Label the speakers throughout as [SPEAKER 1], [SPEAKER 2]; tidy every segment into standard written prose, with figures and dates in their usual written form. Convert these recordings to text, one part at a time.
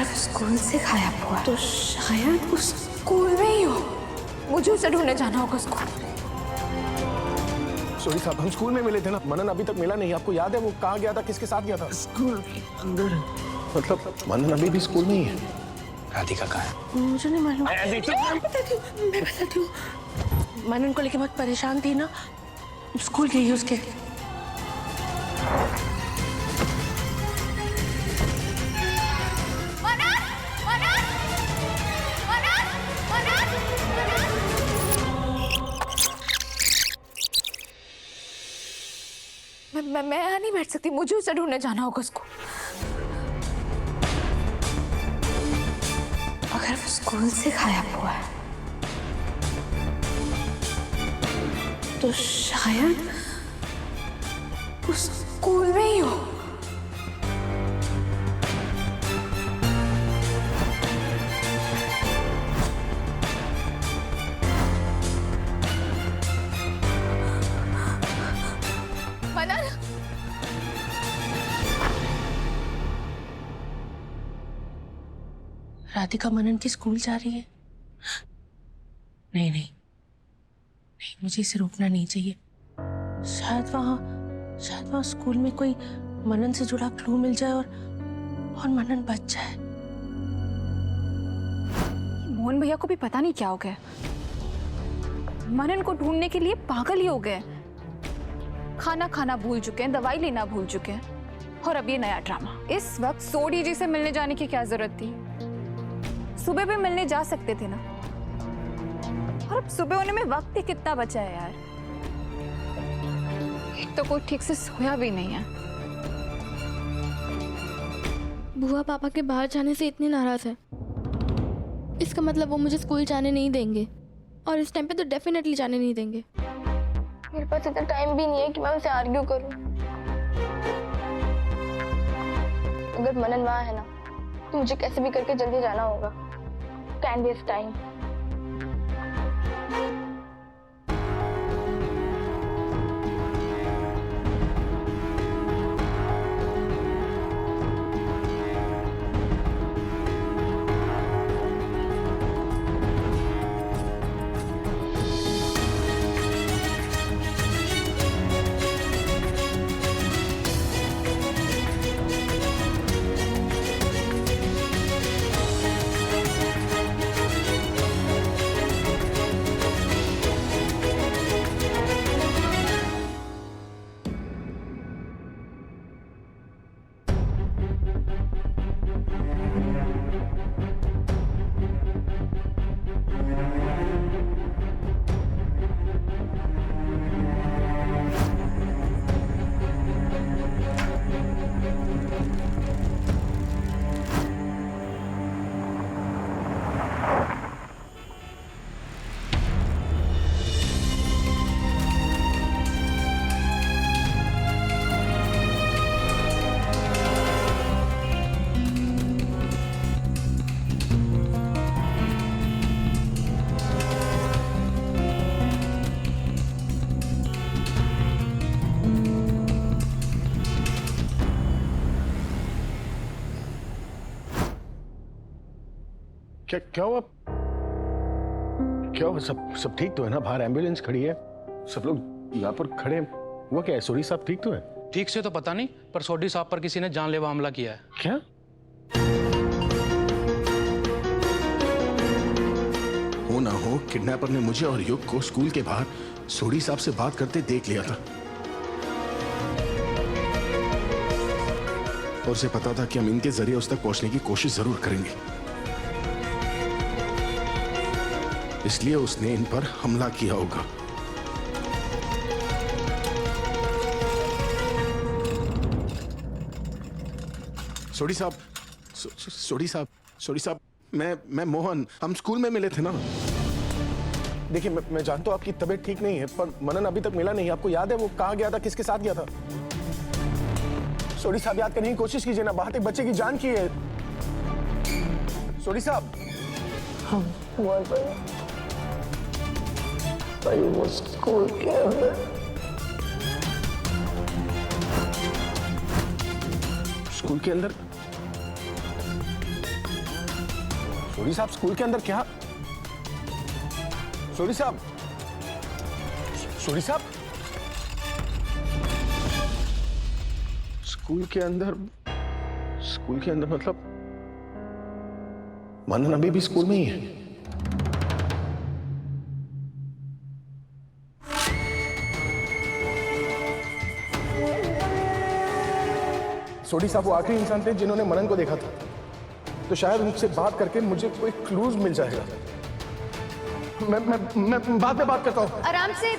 [SPEAKER 1] अगर वो स्कूल से गायब हुआ तो शायद वो स्कूल में ही हो। मुझे उसे ढूंढने जाना होगा स्कूल।
[SPEAKER 2] सॉरी साहब, हम स्कूल में मिले थे ना। मनन अभी तक मिला नहीं। आपको याद है वो कहाँ गया था, किसके साथ गया था?
[SPEAKER 3] स्कूल के अंदर।
[SPEAKER 2] मतलब मनन अभी भी स्कूल में ही है।
[SPEAKER 3] राधिका कहाँ है?
[SPEAKER 1] मुझे नहीं मालूम। मैं बताती हूँ। मनन को लेके बहुत परेशान थी ना, स्कूल गई उसके। मैं यहाँ नहीं बैठ सकती, मुझे उसे ढूंढने जाना होगा उसको। अगर वो स्कूल से गायब हुआ है तो शायद वो स्कूल में ही हो। मनन, राधिका मनन की स्कूल जा रही है। नहीं नहीं नहीं, मुझे इसे रोकना नहीं चाहिए। शायद वहां स्कूल में कोई मनन से जुड़ा क्लू मिल जाए और मनन बच जाए।
[SPEAKER 4] मोहन भैया को भी पता नहीं क्या हो गया। मनन को ढूंढने के लिए पागल ही हो गए। खाना खाना भूल चुके हैं, दवाई लेना भूल चुके हैं, और अब ये नया ड्रामा। इस वक्त सोडी जी से मिलने जाने की क्या जरूरत थी? सुबह भी मिलने जा सकते थे ना। और अब सुबह होने में वक्त ही कितना बचा है यार। एक तो कोई ठीक से सोया भी नहीं है।
[SPEAKER 5] बुआ पापा के बाहर जाने से इतने नाराज है, इसका मतलब वो मुझे स्कूल जाने नहीं देंगे, और इस टाइम पे तो डेफिनेटली जाने नहीं देंगे। मेरे पास इतना टाइम भी नहीं है कि मैं उनसे आर्ग्यू करूं। अगर मनन वहाँ है ना तो मुझे कैसे भी करके जल्दी जाना होगा। Can waste time.
[SPEAKER 2] क्या हुआ? क्या हुआ? सब ठीक तो है ना? बाहर एम्बुलेंस खड़ी है, सब लोग यहाँ पर खड़े हैं। हुआ क्या है? सोडी साहब ठीक तो है?
[SPEAKER 6] ठीक से तो पता नहीं, पर सोडी साहब पर किसी ने जानलेवा हमला किया है।
[SPEAKER 2] क्या? हो ना हो, किडनैपर ने मुझे और युग को स्कूल के बाहर सोडी साहब से बात करते देख लिया था, और उसे पता था कि हम इनके जरिए उस तक पहुंचने की कोशिश जरूर करेंगे, इसलिए उसने इन पर हमला किया होगा। सोडी साहब, सोडी साहब, मैं मोहन, हम स्कूल में मिले थे ना। देखिए, मैं जानता हूँ आपकी तबीयत ठीक नहीं है, पर मनन अभी तक मिला नहीं। आपको याद है वो कहाँ गया था, किसके साथ गया था? सोडी साहब, याद करने की कोशिश कीजिए ना, बात एक बच्चे की जान की है। सोडी साहब।
[SPEAKER 5] हाँ, वो स्कूल के अंदर।
[SPEAKER 2] स्कूल के अंदर? सोडी साहब स्कूल के अंदर क्या? सोडी साहब, सोडी साहब, स्कूल के अंदर मतलब मनन अभी भी स्कूल में ही है। सोडी साहब वो आखिरी इंसान थे जिन्होंने मनन को देखा था, तो शायद उनसे बात करके मुझे कोई क्लूज मिल जाएगा। मैं बाद में बात करता हूँ।
[SPEAKER 4] आराम से।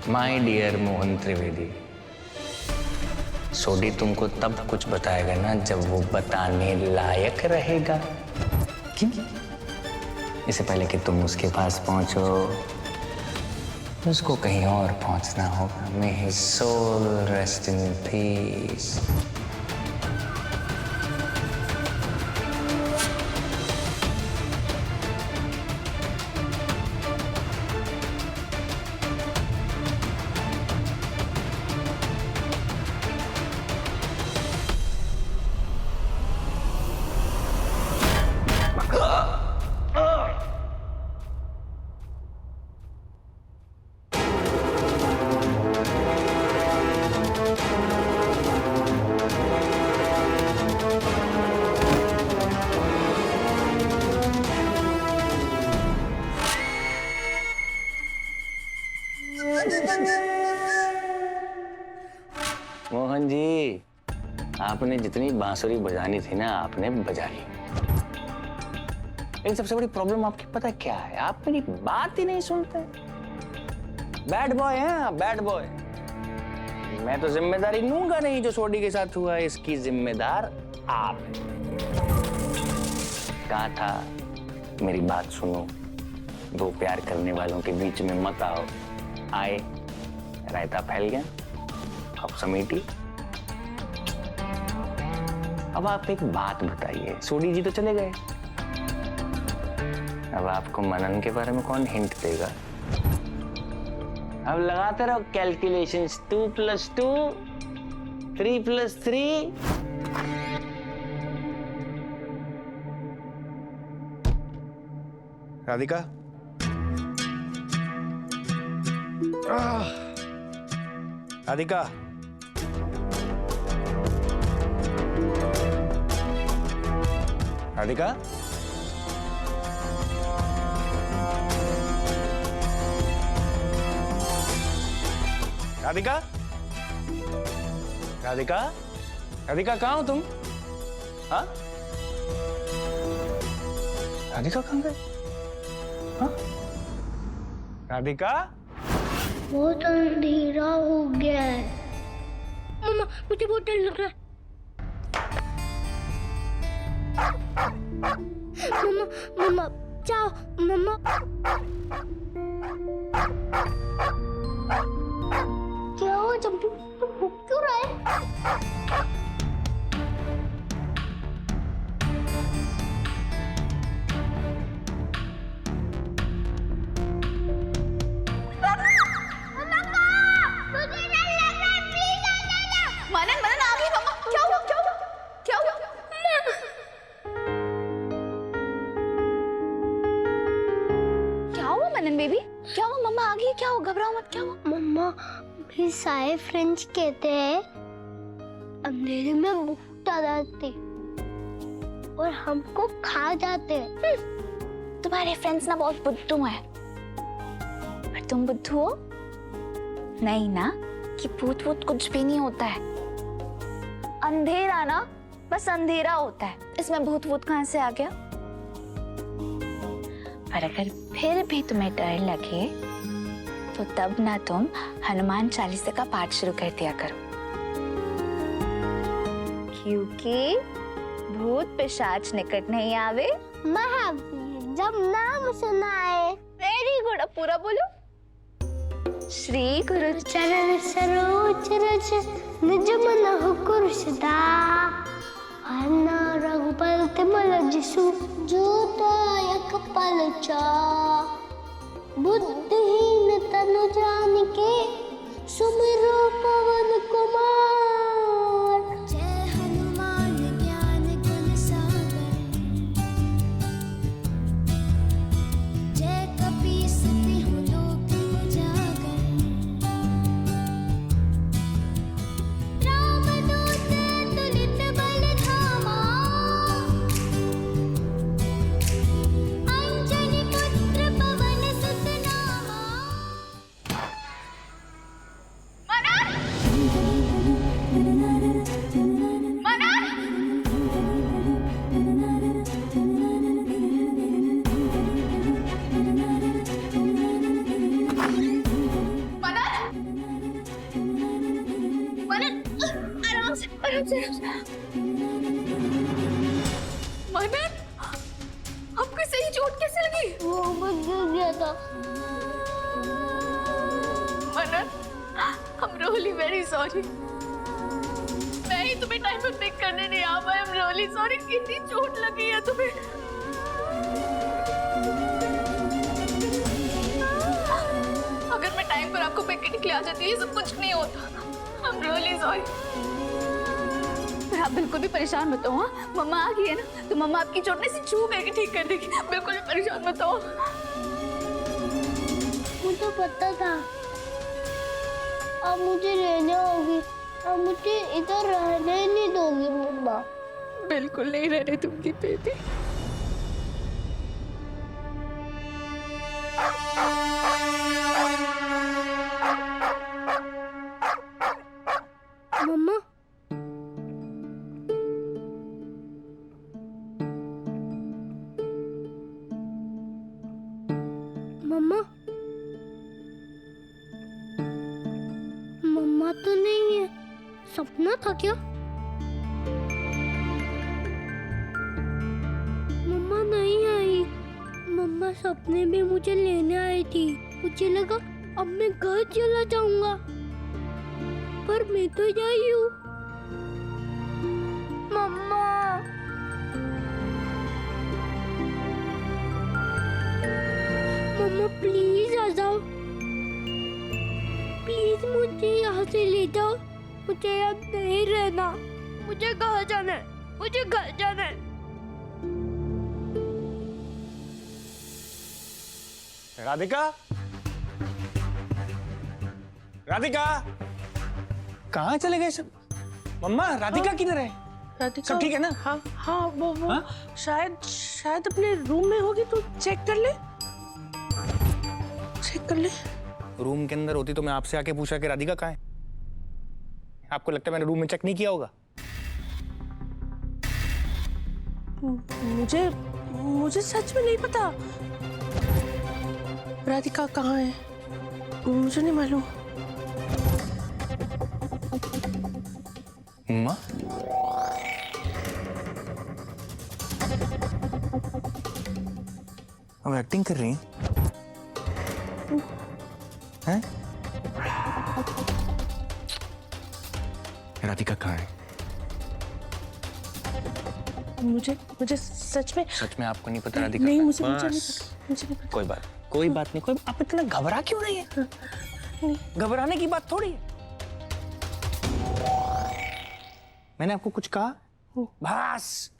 [SPEAKER 3] माय डियर मोहन त्रिवेदी, सोडी तुमको तब कुछ बताएगा ना जब वो बताने लायक रहेगा। क्यों? इससे पहले कि तुम उसके पास पहुंचो, उसको कहीं और पहुंचना होगा। May his soul rest in peace. Mohan ji, आपने जितनी बांसुरी बजानी थी ना, आपने बजा ली। लेकिन सबसे बड़ी प्रॉब्लम आपकी पता क्या है? आप मेरी बात ही नहीं सुनते। बैड बॉय हैं आप, बैड बॉय। मैं तो जिम्मेदारी लूंगा नहीं जो सोडी के साथ हुआ है, इसकी जिम्मेदार आप। कहा था मेरी बात सुनो, दो प्यार करने वालों के बीच में मत आओ। आए, रायता फैल गया, अब समेटी। अब आप एक बात बताइए, सोडी जी तो चले गए, अब आपको मनन के बारे में कौन हिंट देगा? अब लगाते रहो कैलकुलेशंस, 2 + 2 3 + 3।
[SPEAKER 2] राधिका, राधिका, राधिका, राधिका, राधिका, राधिका, कहाँ हो तुम? हाँ? राधिका कहाँ गए? हाँ? राधिका?
[SPEAKER 7] बहुत अंधेरा हो गया है। मम्मा, मुझे बहुत डर लग रहा है। मम्मा, मम्मा, जाओ, मम्मा। क्या हुआ? जब भूख क्यों रहा है?
[SPEAKER 4] बेबी, क्या हुआ? मम्मा आ गई, क्या हुआ? घबराओ मत, क्या हुआ?
[SPEAKER 7] मम्मा, मेरे सारे फ्रेंड्स कहते हैं अंधेरे में भूत आ जाते और हमको खा जाते हैं।
[SPEAKER 4] तुम्हारे फ्रेंड्स ना बहुत बुद्धू हैं। पर तुम बुद्धू हो नहीं ना, कि भूत वूत कुछ भी नहीं होता है। अंधेरा ना बस अंधेरा होता है, इसमें भूत वूत कहाँ से आ गया? पर अगर फिर भी तुम्हें डर लगे तो तब ना तुम हनुमान चालीसा का पाठ शुरू कर दिया करो, क्योंकि भूत पिशाच निकट नहीं आवे।
[SPEAKER 7] महावीर जब नाम सुनाए।
[SPEAKER 4] वेरी गुड, अब पूरा बोलो। श्री गुरु
[SPEAKER 7] चरण सरोज रज निज मन हुकुर सदा अन्ना रघुपल तिमल जिसु जो दायक पलचा बुद्धिहीन तनु जानिके सुमिरो पवन कुमार। जय हनुमान ज्ञान
[SPEAKER 4] मनन, आपको सही चोट कैसे लगी?
[SPEAKER 7] वो बच गया था।
[SPEAKER 4] मनन, I'm really very sorry. मैं ही तुम्हें टाइम पे पिक करने नहीं आ पाया। I'm really sorry. कितनी चोट लगी है तुम्हें? अगर मैं टाइम पर आपको पिक करने के लिए आ जाती ये सब कुछ नहीं होता। I'm really sorry. पर आप बिल्कुल भी परेशान मत हो। हाँ, मम्मा आ गई है ना, तो मम्मा आपकी चोट से छू करके ठीक कर देगी। बिल्कुल भी परेशान मत हो।
[SPEAKER 7] मुझे पता था अब मुझे रहने होगी, अब मुझे इधर रहने ही नहीं दोगी मम्मा।
[SPEAKER 4] बिल्कुल नहीं रहने दूंगी बेबी।
[SPEAKER 7] मम्मा मम्मा मम्मा तो नहीं है, सपना था क्या? मम्मा नहीं आई। मम्मा सपने में मुझे लेने आई थी। मुझे लगा अब मैं घर चला जाऊंगा, पर मैं तो आई हूँ। मम्मा मम्मा प्लीज आ जाओ, प्लीज मुझे यहाँ से ले जाओ। मुझे अब नहीं रहना, मुझे घर जाना है, मुझे घर जाना है।
[SPEAKER 3] राधिका, राधिका, कहाँ चले गए सब? मम्मा, राधिका किधर है?
[SPEAKER 1] राधिका
[SPEAKER 3] सब ठीक है ना?
[SPEAKER 1] हाँ हाँ, वो
[SPEAKER 3] हाँ?
[SPEAKER 1] शायद अपने रूम में होगी। तो चेक कर ले, चेक कर ले।
[SPEAKER 3] रूम के अंदर होती तो मैं आपसे आके पूछा कि राधिका कहाँ है। आपको लगता है मैंने रूम में चेक नहीं किया होगा?
[SPEAKER 1] मुझे सच में नहीं पता राधिका कहाँ है। मुझे नहीं मालूम।
[SPEAKER 3] मम्मा, अब एक्टिंग कर रही हैं? हैं? राधिका कहाँ है?
[SPEAKER 1] मुझे सच में
[SPEAKER 3] आपको नहीं पता राधिका?
[SPEAKER 1] नहीं, मुझे
[SPEAKER 3] बस।
[SPEAKER 1] नहीं पता, मुझे नहीं पता।
[SPEAKER 3] कोई बात नहीं। आप इतना घबरा क्यों रही है? घबराने की बात थोड़ी है। मैंने आपको कुछ कहा? बस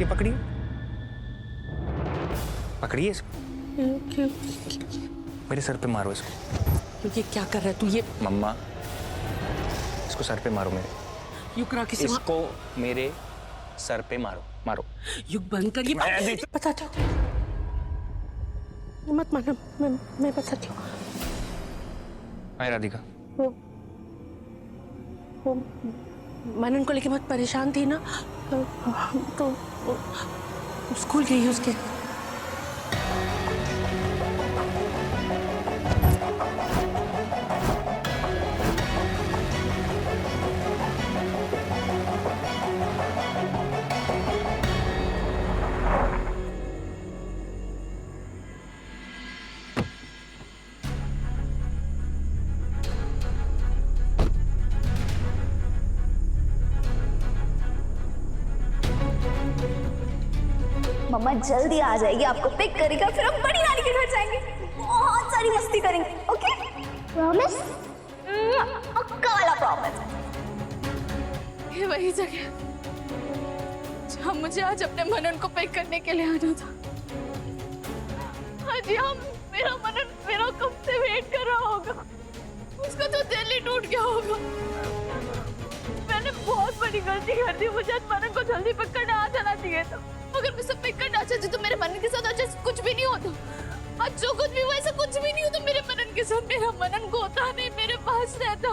[SPEAKER 3] ये पकड़िए इसको।
[SPEAKER 1] क्यों?
[SPEAKER 3] मेरे सर पे मारो इसको।
[SPEAKER 1] ये क्या कर रहा है तू? ये
[SPEAKER 3] मम्मा, इसको सर पे मारो मेरे।
[SPEAKER 1] युग रहा किसी
[SPEAKER 3] इसको मेरे सर पे मारो।
[SPEAKER 1] युग बंद कर। ये बताती हूँ, मत मानो, मैं बताती हूँ।
[SPEAKER 3] हाय राधिका,
[SPEAKER 1] वो मनन को लेके बहुत परेशान थी ना, तो स्कूल गई है उसके।
[SPEAKER 8] मम्मा जल्दी आ जाएगी, आपको पिक करेगा, फिर हम बड़ी नानी के घर जाएंगे, बहुत सारी मस्ती करेंगे। Okay
[SPEAKER 7] promise?
[SPEAKER 8] पक्का वाला प्रॉमिस।
[SPEAKER 4] ये वही जगह जहाँ मुझे आज अपने मनन को पिक करने के लिए आना था। आज यहाँ मेरा मनन मेरा कब से वेट कर रहा होगा। उसका तो दिल ही टूट गया होगा। मैंने बहुत बड़ी गलती कर दी। मुझे आज मनन को जल्दी पिक करने आ जाना चाहिए था। अगर मैं सब पिक करना चाहती तो मेरे मनन के साथ आज कुछ भी नहीं होता। आज जो कुछ भी हुआ ऐसा कुछ भी नहीं होता मेरे मनन के साथ। मेरा मनन को होता नहीं, मेरे पास रहता।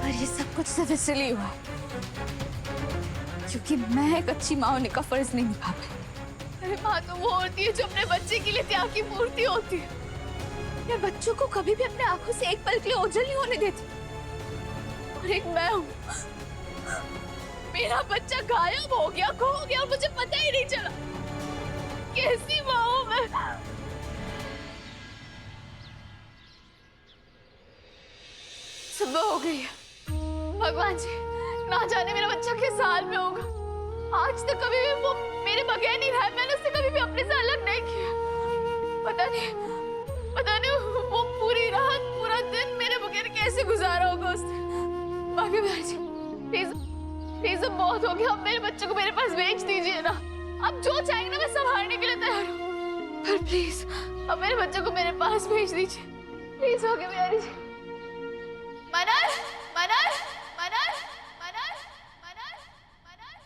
[SPEAKER 4] और ये सब कुछ सिर्फ इसलिए हुआ क्योंकि मैं एक अच्छी माँ होने का फर्ज नहीं निभा पाई। अरे माँ तो वो होती है जो अपने बच्चे के लिए त्याग की मूर्ति होती है। मैं बच्चों को कभी भी अपने आंखों से एक पल के लिए ओझल नहीं होने देती। और एक मैं हूँ, मेरा बच्चा गायब हो गया, खो गया, मुझे पता ही नहीं चला। कैसी माँ हूँ मैं। सुबह हो गई है। भगवान जी, ना जाने मेरा बच्चा किस हाल में होगा। आज तक कभी भी वो मेरे बगैर नहीं रहा। मैंने उससे कभी भी अपने से अलग नहीं किया। पता नहीं वो पूरी रात पूरा दिन मेरे बगैर कैसे गुजारा होगा उसने। बाकी भाई जी, प्लीज अब बहुत हो गया। अब मेरे बच्चे को मेरे पास भेज दीजिए ना। अब जो चाहेंगे ना मैं संभालने के लिए तैयार हूँ, पर प्लीज अब मेरे बच्चे को मेरे पास भेज दीजिए। प्लीज हो गया बिहारी जी। मनन, मनन, मनन, मनन, मनन, मनन।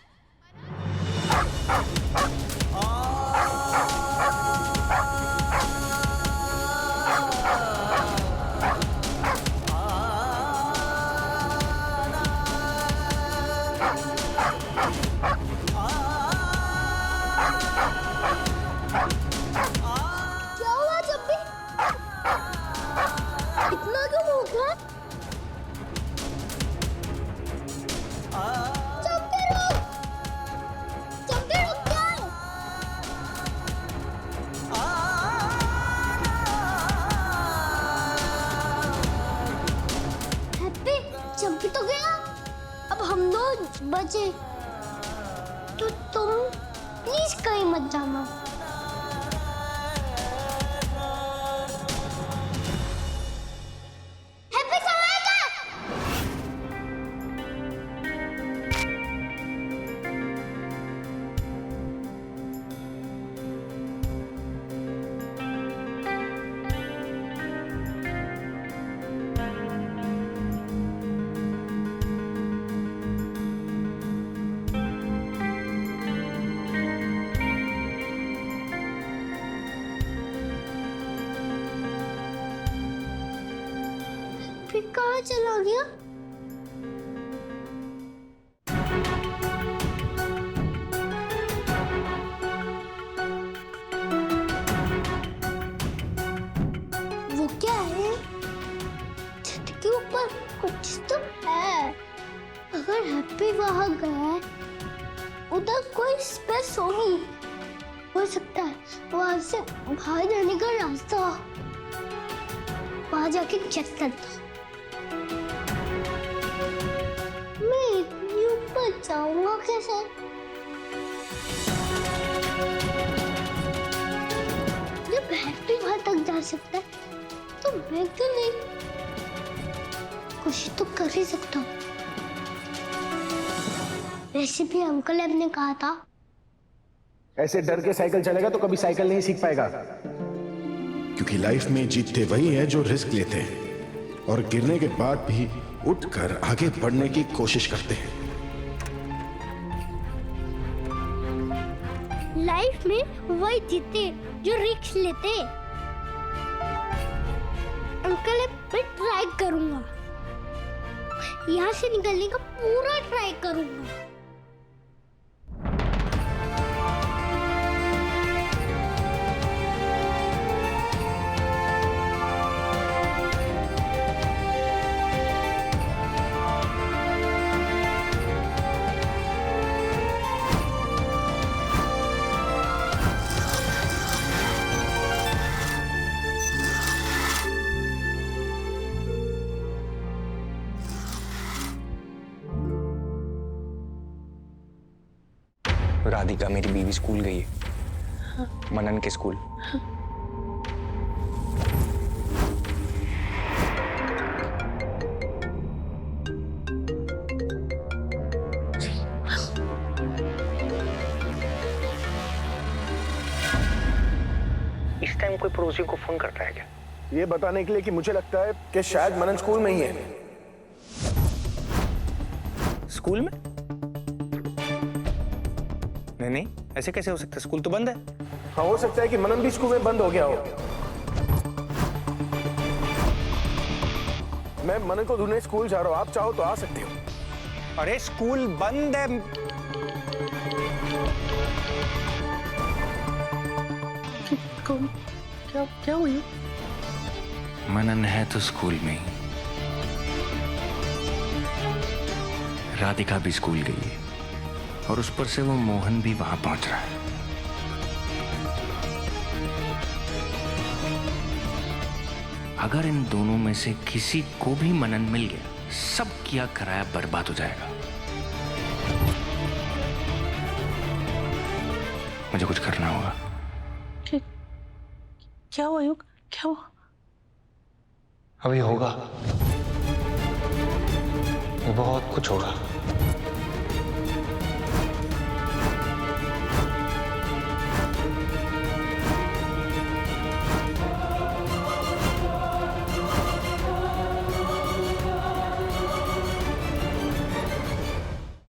[SPEAKER 7] क्या हुआ जब्बी? इतना क्यों हो गया? जब्बी रुक जाओ। हैप्पी, जब्बी तो गया। अब हम दो बचे। तो तुम प्लीज कहीं मत जाना। हैप्पी कहाँ है? फिर कहाँ चला गया? वो क्या है? छत के ऊपर कुछ तो है। अगर हैप्पी वहां गया है, उधर कोई स्पेस होगी। हो सकता है वहां से बाहर जाने का रास्ता हो। वहां जाके चेक करता हूँ। मैं इतनी ऊपर जाऊंगा कैसे? जब हैप्पी वहां तक जा सकता है, तो मैं क्यों नहीं? कोशिश तो कर ही सकता हूँ। वैसे भी अंकल ने कहा था,
[SPEAKER 2] ऐसे डर के साइकिल चलेगा तो कभी साइकिल नहीं सीख पाएगा। क्योंकि लाइफ में जीतते वही हैं जो रिस्क लेते हैं और गिरने के बाद भी उठकर आगे बढ़ने की कोशिश करते हैं।
[SPEAKER 7] लाइफ में वही जीते जो रिस्क लेते। अंकल मैं ट्राई करूंगा। यहाँ से निकलने का पूरा ट्राई करूंगा।
[SPEAKER 3] राधिका मेरी बीवी स्कूल गई है।
[SPEAKER 1] हाँ।
[SPEAKER 3] मनन के स्कूल।
[SPEAKER 1] हाँ।
[SPEAKER 3] इस टाइम कोई पड़ोसी को फोन करता है क्या?
[SPEAKER 2] ये बताने के लिए कि मुझे लगता है कि शायद मनन स्कूल में ही है।
[SPEAKER 3] स्कूल में? नहीं, ऐसे कैसे हो सकता है? स्कूल तो बंद है।
[SPEAKER 2] हाँ, हो सकता है कि मनन भी स्कूल में बंद हो गया हो। मैं मनन को ढूंढने स्कूल जा रहा हूँ, आप चाहो तो आ सकते हो।
[SPEAKER 3] अरे स्कूल बंद है।
[SPEAKER 1] क्या हुई?
[SPEAKER 3] मनन है तो स्कूल में ही, राधिका भी स्कूल गई है और उस पर से वो मोहन भी वहां पहुंच रहा है। अगर इन दोनों में से किसी को भी मनन मिल गया, सब किया कराया बर्बाद हो जाएगा। मुझे कुछ करना होगा।
[SPEAKER 1] क्या हुआ युग, क्या हुआ?
[SPEAKER 3] अभी होगा, ये बहुत कुछ होगा।